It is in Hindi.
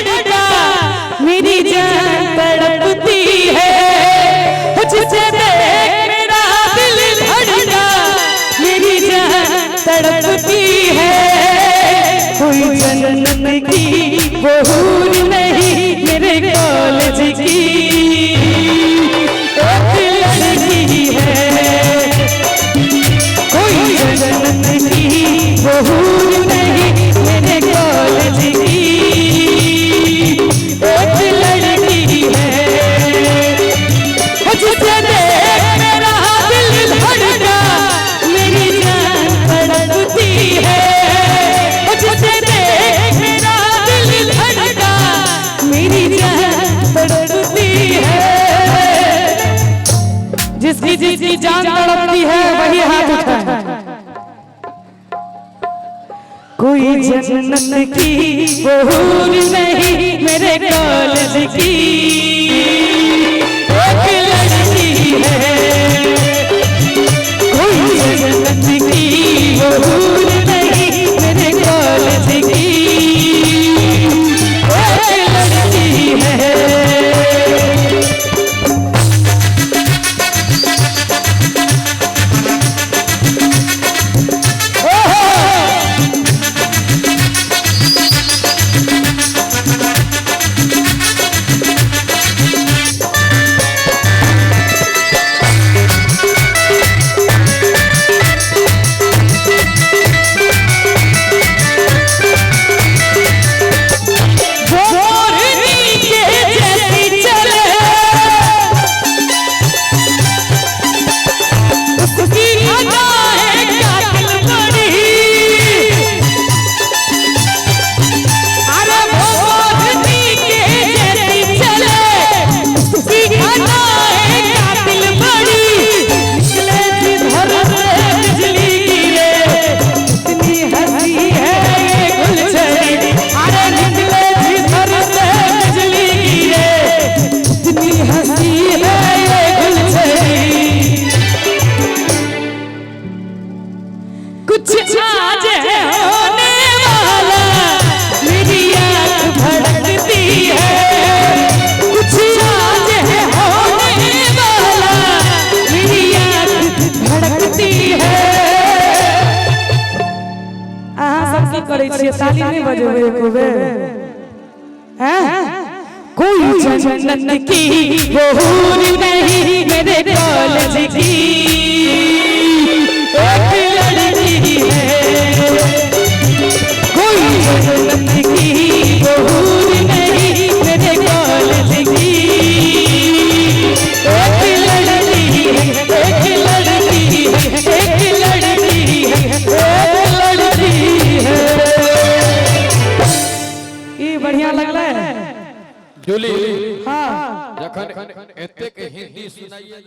लड़का मेरी जान तड़पती है, जिसे देख मेरा दिल धड़का मेरी जान तड़पती है। कोई जन्नत की वो हूर नहीं मेरे कॉलेज की एक लड़की है। कोई जन्नत की वो हूर नहीं मेरे कॉलेज की एक लड़की है, जिसे देख मेरा दिल धड़का मेरी जान तड़पती है, जिसे देख मेरा दिल धड़का मेरी जान तड़पती है। जिसकी जान तड़पती है वही हाथ उठाए। कोई जन्नत की वो हूर नहीं मेरे कॉलेज की एक लड़की है। कोई जन्नत की वो हूर नहीं मेरे कॉलेज की एक लड़की है। कुछ आज होने वाला मेरी आँख भड़कती है, कुछ आज होने वाला मेरी आँख भड़कती है। सबकी करे छिए ताली नहीं बजेबे खूबे हैं। कोई जन्नत की वो हूर नहीं मेरे कॉलेज की एक लड़की है। कोई जन्नत की वो हूर नहीं मेरे कॉलेज की एक लड़की है, एक लड़की है, एक लड़की है, एक लड़की है। ये बढ़िया लग रहा है जूली। हाँ जखन एतेक हिंदी सुनाइए।